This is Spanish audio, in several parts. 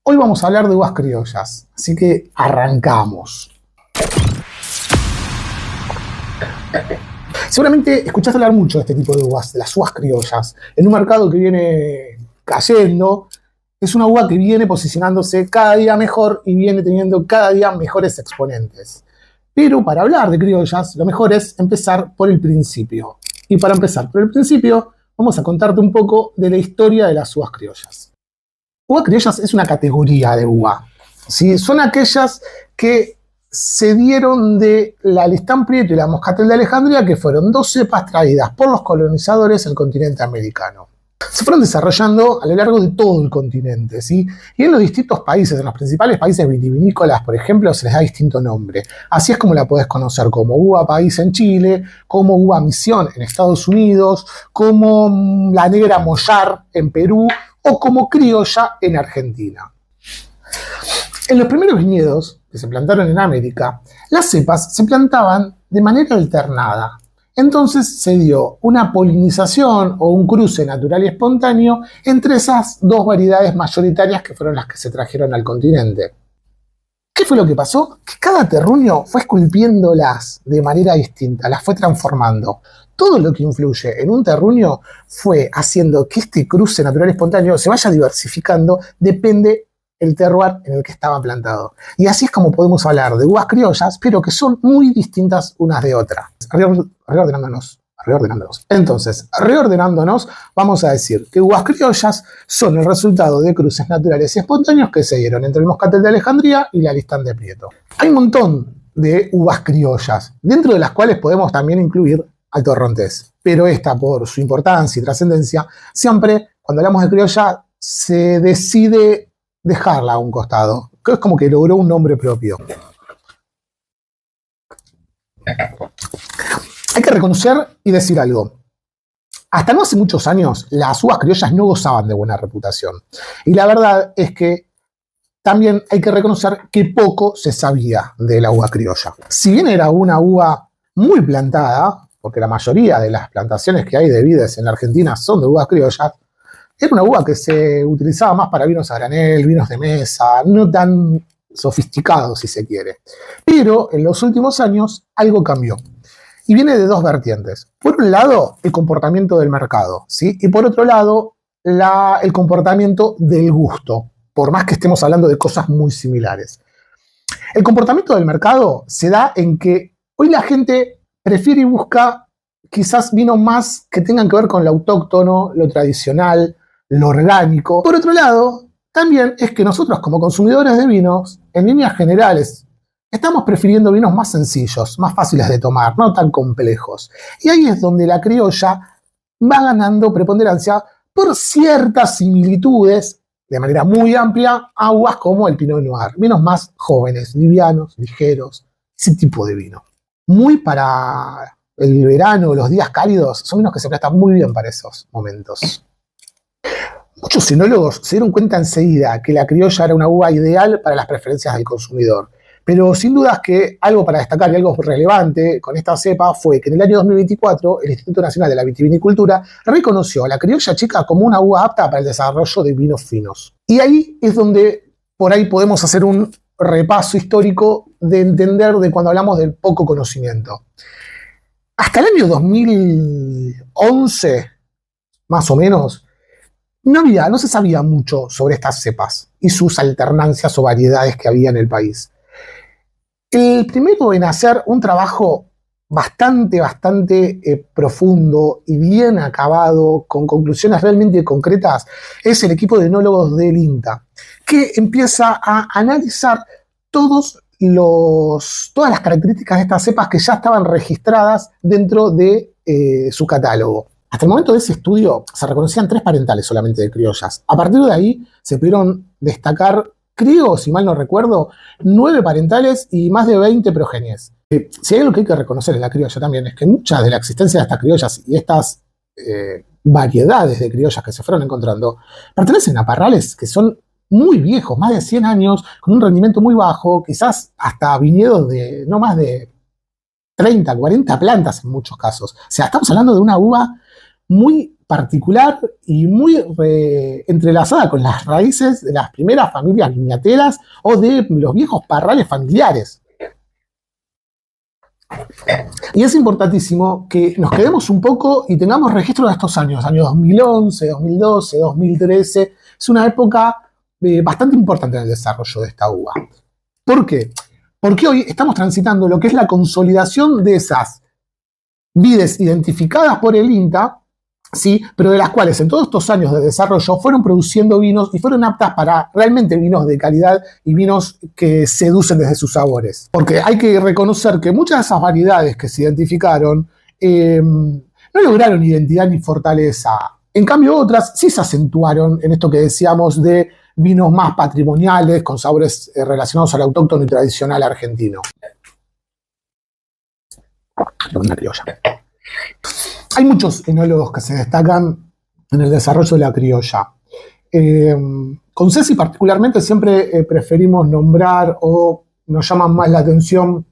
Hoy vamos a hablar de uvas criollas, así que arrancamos. Seguramente escuchaste hablar mucho de este tipo de uvas, de las uvas criollas, en un mercado que viene cayendo. Es una uva que viene posicionándose cada día mejor y viene teniendo cada día mejores exponentes. Pero para hablar de criollas, lo mejor es empezar por el principio. Y para empezar por el principio, vamos a contarte un poco de la historia de las uvas criollas. Uvas criollas es una categoría de uva, ¿sí? Son aquellas que se dieron de la Lestán Prieto y la Moscatel de Alejandría, que fueron dos cepas traídas por los colonizadores al continente americano. Se fueron desarrollando a lo largo de todo el continente, ¿sí? Y en los distintos países, en los principales países vitivinícolas, por ejemplo, se les da distinto nombre. Así es como la podés conocer, como uva país en Chile, como uva misión en Estados Unidos, como la negra mollar en Perú o como criolla en Argentina. En los primeros viñedos que se plantaron en América, las cepas se plantaban de manera alternada. Entonces se dio una polinización o un cruce natural y espontáneo entre esas dos variedades mayoritarias que fueron las que se trajeron al continente. ¿Qué fue lo que pasó? Que cada terruño fue esculpiéndolas de manera distinta, las fue transformando. Todo lo que influye en un terruño fue haciendo que este cruce natural y espontáneo se vaya diversificando, depende el terroir en el que estaba plantado. Y así es como podemos hablar de uvas criollas, pero que son muy distintas unas de otras. Reordenándonos. Entonces, reordenándonos, vamos a decir que uvas criollas son el resultado de cruces naturales y espontáneos que se dieron entre el Moscatel de Alejandría y la Lestán de Prieto. Hay un montón de uvas criollas, dentro de las cuales podemos también incluir al torrontés. Pero esta, por su importancia y trascendencia, siempre, cuando hablamos de criolla, se decide dejarla a un costado. Es como que logró un nombre propio. Hay que reconocer y decir algo. Hasta no hace muchos años, las uvas criollas no gozaban de buena reputación. Y la verdad es que también hay que reconocer que poco se sabía de la uva criolla. Si bien era una uva muy plantada, porque la mayoría de las plantaciones que hay de vides en la Argentina son de uvas criollas, era una uva que se utilizaba más para vinos a granel, vinos de mesa, no tan sofisticados si se quiere. Pero en los últimos años algo cambió. Y viene de dos vertientes. Por un lado, el comportamiento del mercado, ¿sí? Y por otro lado, el comportamiento del gusto, por más que estemos hablando de cosas muy similares. El comportamiento del mercado se da en que hoy la gente prefiere y busca quizás vinos más que tengan que ver con lo autóctono, lo tradicional, lo orgánico. Por otro lado, también es que nosotros como consumidores de vinos, en líneas generales, estamos prefiriendo vinos más sencillos, más fáciles de tomar, no tan complejos. Y ahí es donde la criolla va ganando preponderancia por ciertas similitudes, de manera muy amplia, a uvas como el Pinot Noir. Vinos más jóvenes, livianos, ligeros, ese tipo de vino. Muy para el verano, los días cálidos, son vinos que se prestan muy bien para esos momentos. Muchos enólogos se dieron cuenta enseguida que la criolla era una uva ideal para las preferencias del consumidor. Pero sin dudas que algo para destacar y algo relevante con esta cepa fue que en el año 2024 el Instituto Nacional de la Vitivinicultura reconoció a la criolla chica como una uva apta para el desarrollo de vinos finos. Y ahí es donde por ahí podemos hacer un repaso histórico de entender de cuando hablamos del poco conocimiento. Hasta el año 2011, más o menos, no se sabía mucho sobre estas cepas y sus alternancias o variedades que había en el país. El primero en hacer un trabajo bastante profundo y bien acabado, con conclusiones realmente concretas, es el equipo de enólogos del INTA, que empieza a analizar todas las características de estas cepas que ya estaban registradas dentro de su catálogo. Hasta el momento de ese estudio se reconocían 3 parentales solamente de criollas. A partir de ahí se pudieron destacar, creo, si mal no recuerdo, 9 parentales y más de 20 progenies. Si hay algo que hay que reconocer en la criolla también es que muchas de la existencia de estas criollas y estas variedades de criollas que se fueron encontrando pertenecen a parrales que son muy viejos, más de 100 años, con un rendimiento muy bajo, quizás hasta viñedos de no más de 30, 40 plantas en muchos casos. O sea, estamos hablando de una uva muy particular y muy entrelazada con las raíces de las primeras familias viñateras o de los viejos parrales familiares. Y es importantísimo que nos quedemos un poco y tengamos registro de estos años 2011, 2012, 2013. Es una época bastante importante en el desarrollo de esta uva. ¿Por qué? Porque hoy estamos transitando lo que es la consolidación de esas vides identificadas por el INTA, ¿sí? Pero de las cuales en todos estos años de desarrollo fueron produciendo vinos y fueron aptas para realmente vinos de calidad y vinos que seducen desde sus sabores. Porque hay que reconocer que muchas de esas variedades que se identificaron no lograron identidad ni fortaleza. En cambio otras sí se acentuaron en esto que decíamos de vinos más patrimoniales, con sabores relacionados al autóctono y tradicional argentino. Una criolla. Hay muchos enólogos que se destacan en el desarrollo de la criolla. Con Ceci particularmente siempre preferimos nombrar o nos llaman más la atención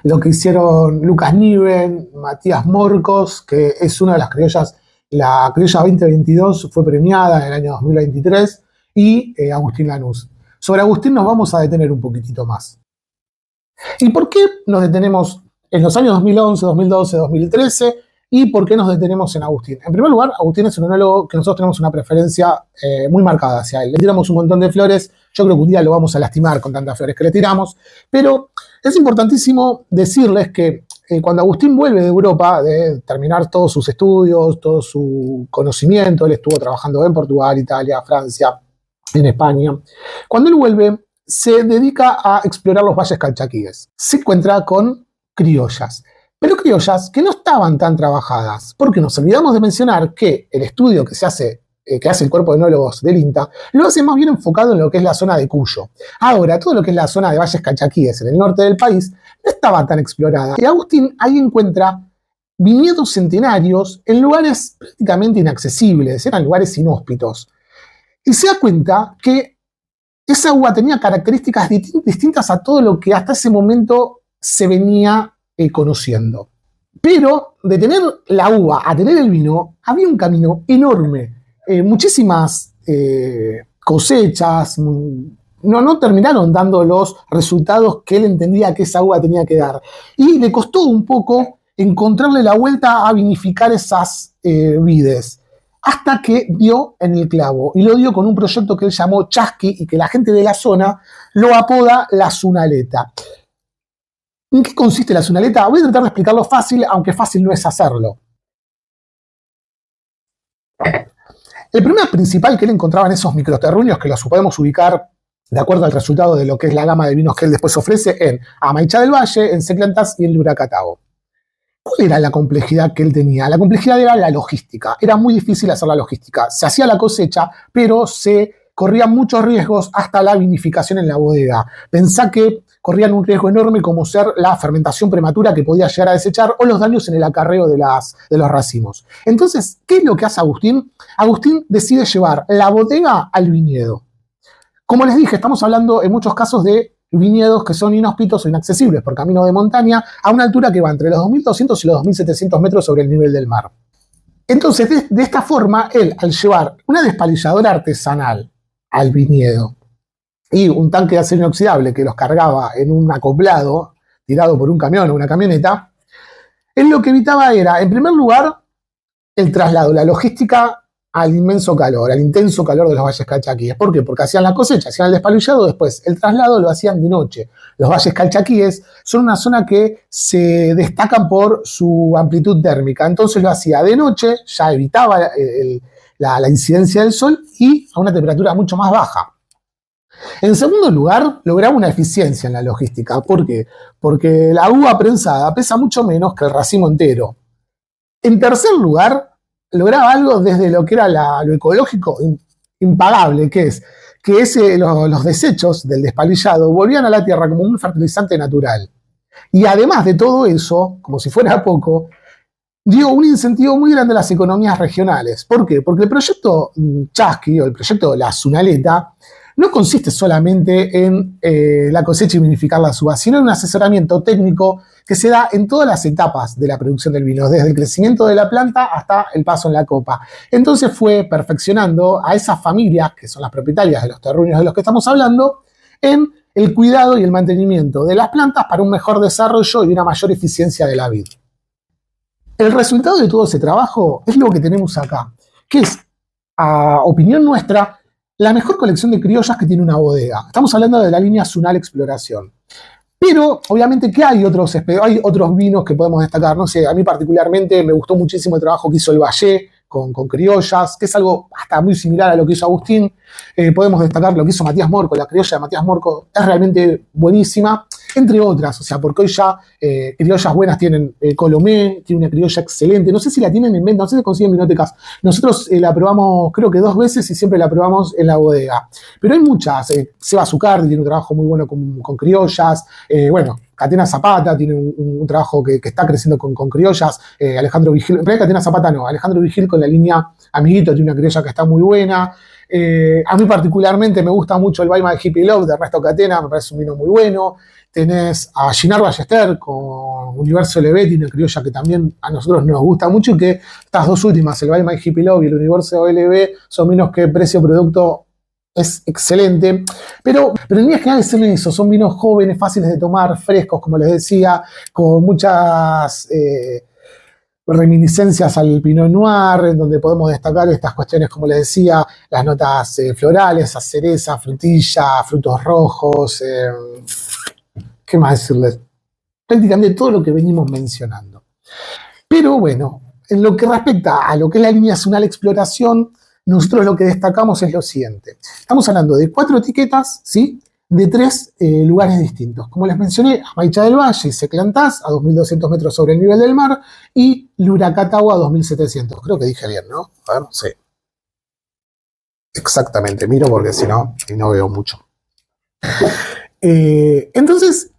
lo que hicieron Lucas Niven, Matías Morcos, que es una de las criollas, la criolla 2022 fue premiada en el año 2023, y Agustín Lanús. Sobre Agustín nos vamos a detener un poquitito más. ¿Y por qué nos detenemos en los años 2011, 2012, 2013? ¿Y por qué nos detenemos en Agustín? En primer lugar, Agustín es un enólogo que nosotros tenemos una preferencia muy marcada hacia él. Le tiramos un montón de flores, yo creo que un día lo vamos a lastimar con tantas flores que le tiramos, pero es importantísimo decirles que cuando Agustín vuelve de Europa, de terminar todos sus estudios, todo su conocimiento, él estuvo trabajando en Portugal, Italia, Francia, en España. Cuando él vuelve, se dedica a explorar los valles calchaquíes. Se encuentra con criollas, pero criollas que no estaban tan trabajadas, porque nos olvidamos de mencionar que el estudio que hace el cuerpo de enólogos del INTA, lo hace más bien enfocado en lo que es la zona de Cuyo. Ahora, todo lo que es la zona de valles calchaquíes en el norte del país no estaba tan explorada. Y Agustín ahí encuentra viñedos centenarios en lugares prácticamente inaccesibles, eran lugares inhóspitos. Y se da cuenta que esa uva tenía características distintas a todo lo que hasta ese momento se venía conociendo. Pero de tener la uva a tener el vino, había un camino enorme. Muchísimas cosechas no terminaron dando los resultados que él entendía que esa uva tenía que dar. Y le costó un poco encontrarle la vuelta a vinificar esas vides. Hasta que dio en el clavo, y lo dio con un proyecto que él llamó Chasqui y que la gente de la zona lo apoda la Zunaleta. ¿En qué consiste la Zunaleta? Voy a tratar de explicarlo fácil, aunque fácil no es hacerlo. El problema principal que él encontraba en esos microterruños, que los podemos ubicar de acuerdo al resultado de lo que es la gama de vinos que él después ofrece en Amaichá del Valle, en Seclantas y en Luracatago. ¿Cuál era la complejidad que él tenía? La complejidad era la logística. Era muy difícil hacer la logística. Se hacía la cosecha, pero se corrían muchos riesgos hasta la vinificación en la bodega. Pensá que corrían un riesgo enorme como ser la fermentación prematura que podía llegar a desechar o los daños en el acarreo de los racimos. Entonces, ¿qué es lo que hace Agustín? Agustín decide llevar la bodega al viñedo. Como les dije, estamos hablando en muchos casos de viñedos que son inhóspitos o inaccesibles por camino de montaña a una altura que va entre los 2.200 y los 2.700 metros sobre el nivel del mar. Entonces, de esta forma, él, al llevar una despalilladora artesanal al viñedo y un tanque de acero inoxidable que los cargaba en un acoplado tirado por un camión o una camioneta, él lo que evitaba era, en primer lugar, el traslado, la logística al inmenso calor, al intenso calor de los valles calchaquíes. ¿Por qué? Porque hacían la cosecha, hacían el despalillado, después el traslado lo hacían de noche. Los valles calchaquíes son una zona que se destacan por su amplitud térmica, entonces lo hacía de noche, ya evitaba la incidencia del sol y a una temperatura mucho más baja. En segundo lugar, lograba una eficiencia en la logística. ¿Por qué? Porque la uva prensada pesa mucho menos que el racimo entero. En tercer lugar, lograba algo desde lo que era lo ecológico impagable, que es que los desechos del despalillado volvían a la tierra como un fertilizante natural. Y además de todo eso, como si fuera poco, dio un incentivo muy grande a las economías regionales. ¿Por qué? Porque el proyecto Chasqui, o el proyecto La Zunaleta, no consiste solamente en la cosecha y vinificar las uvas, sino en un asesoramiento técnico que se da en todas las etapas de la producción del vino, desde el crecimiento de la planta hasta el paso en la copa. Entonces fue perfeccionando a esas familias, que son las propietarias de los terruños de los que estamos hablando, en el cuidado y el mantenimiento de las plantas para un mejor desarrollo y una mayor eficiencia de la vid. El resultado de todo ese trabajo es lo que tenemos acá, que es, a opinión nuestra, la mejor colección de criollas que tiene una bodega. Estamos hablando de la línea Zunal Exploración. Pero, obviamente, que hay otros vinos que podemos destacar. No sé, a mí particularmente me gustó muchísimo el trabajo que hizo el Valle con criollas, que es algo hasta muy similar a lo que hizo Agustín. Podemos destacar lo que hizo Matías Morco. La criolla de Matías Morco es realmente buenísima, entre otras. O sea, porque hoy ya criollas buenas tienen Colomé, tiene una criolla excelente. No sé si la tienen en venta, no sé si consiguen vinotecas. Nosotros la probamos creo que 2 veces y siempre la probamos en la bodega. Pero hay muchas. Seba Zucardi tiene un trabajo muy bueno con criollas. Bueno, Catena Zapata tiene un trabajo que está creciendo con criollas. Alejandro Vigil, pero Catena Zapata no, Alejandro Vigil con la línea Amiguito tiene una criolla que está muy buena. A mí particularmente me gusta mucho el Baima de Hippie Love de Ernesto Catena, me parece un vino muy bueno. Tenés a Ginar Ballester con Universo LB, tiene una criolla que también a nosotros nos gusta mucho, y que estas dos últimas, el Baima de Hippie Love y el Universo LB, son vinos que precio-producto es excelente, pero en líneas generales son eso, son vinos jóvenes, fáciles de tomar, frescos, como les decía, con muchas reminiscencias al Pinot Noir, en donde podemos destacar estas cuestiones, como les decía, las notas florales, a cereza, frutilla, frutos rojos, ¿qué más decirles? Prácticamente todo lo que venimos mencionando. Pero bueno, en lo que respecta a lo que es la línea Zunal Exploración, nosotros lo que destacamos es lo siguiente. Estamos hablando de 4 etiquetas, ¿sí?, de 3 lugares distintos. Como les mencioné, Amaicha del Valle y Seclantás a 2.200 metros sobre el nivel del mar y Luracatagua a 2.700. Creo que dije bien, ¿no? A ver, sí. Exactamente, miro porque si no, no veo mucho. Entonces,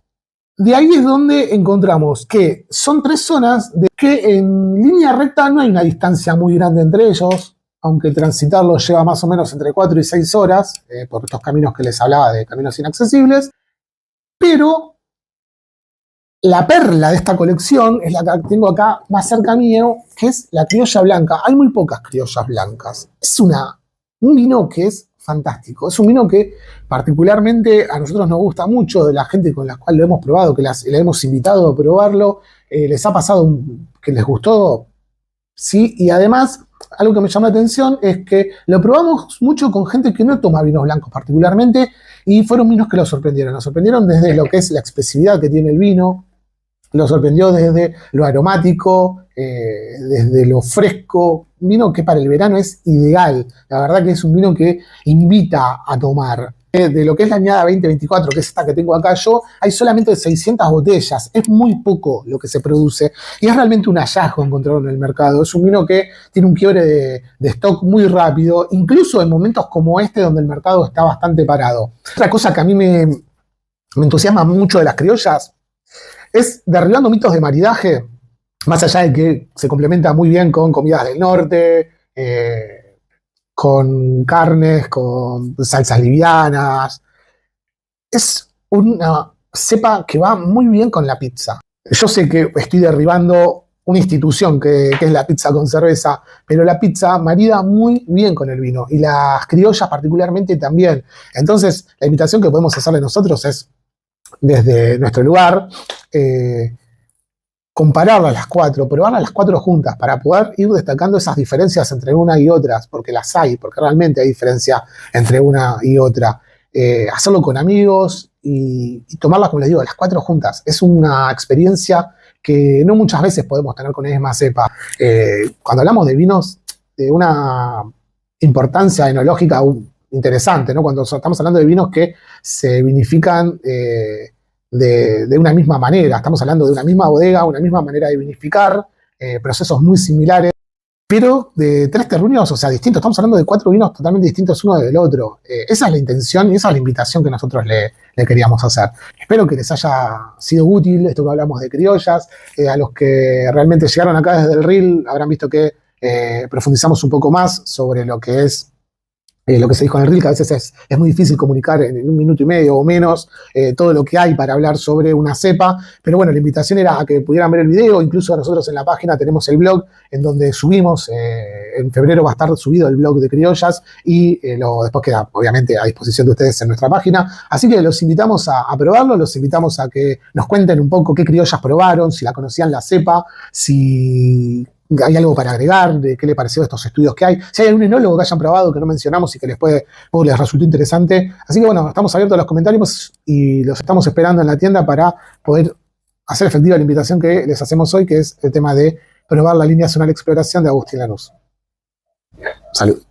de ahí es donde encontramos que son 3 zonas de que en línea recta no hay una distancia muy grande entre ellos, aunque transitarlo lleva más o menos entre 4 y 6 horas, por estos caminos que les hablaba de caminos inaccesibles, pero la perla de esta colección es la que tengo acá más cerca mío, que es la criolla blanca. Hay muy pocas criollas blancas. Es un vino que es fantástico. Es un vino que particularmente a nosotros nos gusta mucho, de la gente con la cual lo hemos probado, que le hemos invitado a probarlo, les ha pasado que les gustó, sí, y además algo que me llama la atención es que lo probamos mucho con gente que no toma vinos blancos particularmente, y fueron vinos que lo sorprendieron. Nos sorprendieron desde lo que es la expresividad que tiene el vino, lo sorprendió desde lo aromático, desde lo fresco. Un vino que para el verano es ideal. La verdad que es un vino que invita a tomar. De lo que es la añada 2024, que es esta que tengo acá yo, hay solamente 600 botellas. Es muy poco lo que se produce. Y es realmente un hallazgo encontrarlo en el mercado. Es un vino que tiene un quiebre de stock muy rápido, incluso en momentos como este, donde el mercado está bastante parado. Otra cosa que a mí me entusiasma mucho de las criollas es derribando mitos de maridaje, más allá de que se complementa muy bien con comidas del norte, con carnes, con salsas livianas. Es una cepa que va muy bien con la pizza. Yo sé que estoy derribando una institución que es la pizza con cerveza, pero la pizza marida muy bien con el vino, y las criollas particularmente también. Entonces, la invitación que podemos hacerle nosotros es, desde nuestro lugar, compararlas las 4, probarlas las 4 juntas para poder ir destacando esas diferencias entre una y otras, porque las hay, porque realmente hay diferencia entre una y otra. Hacerlo con amigos y tomarlas, como les digo, las 4 juntas. Es una experiencia que no muchas veces podemos tener con la misma cepa. Cuando hablamos de vinos de una importancia enológica interesante, ¿no? Cuando estamos hablando de vinos que se vinifican de una misma manera. Estamos hablando de una misma bodega, una misma manera de vinificar, procesos muy similares, pero de 3 terruños, o sea, distintos. Estamos hablando de 4 vinos totalmente distintos uno del otro. Esa es la intención y esa es la invitación que nosotros le queríamos hacer. Espero que les haya sido útil esto que hablamos de criollas. A los que realmente llegaron acá desde el reel habrán visto que profundizamos un poco más sobre lo que es lo que se dijo en el reel, que a veces es muy difícil comunicar en 1 minuto y medio o menos todo lo que hay para hablar sobre una cepa, pero bueno, la invitación era a que pudieran ver el video. Incluso nosotros en la página tenemos el blog en donde subimos, en febrero va a estar subido el blog de Criollas y después queda obviamente a disposición de ustedes en nuestra página, así que los invitamos a probarlo, los invitamos a que nos cuenten un poco qué criollas probaron, si la conocían la cepa, si hay algo para agregar, de qué le pareció estos estudios que hay, si hay algún enólogo que hayan probado que no mencionamos y que les resultó interesante. Así que bueno, estamos abiertos a los comentarios y los estamos esperando en la tienda para poder hacer efectiva la invitación que les hacemos hoy, que es el tema de probar la línea Zonal Exploración de Agustín Lanús. Salud.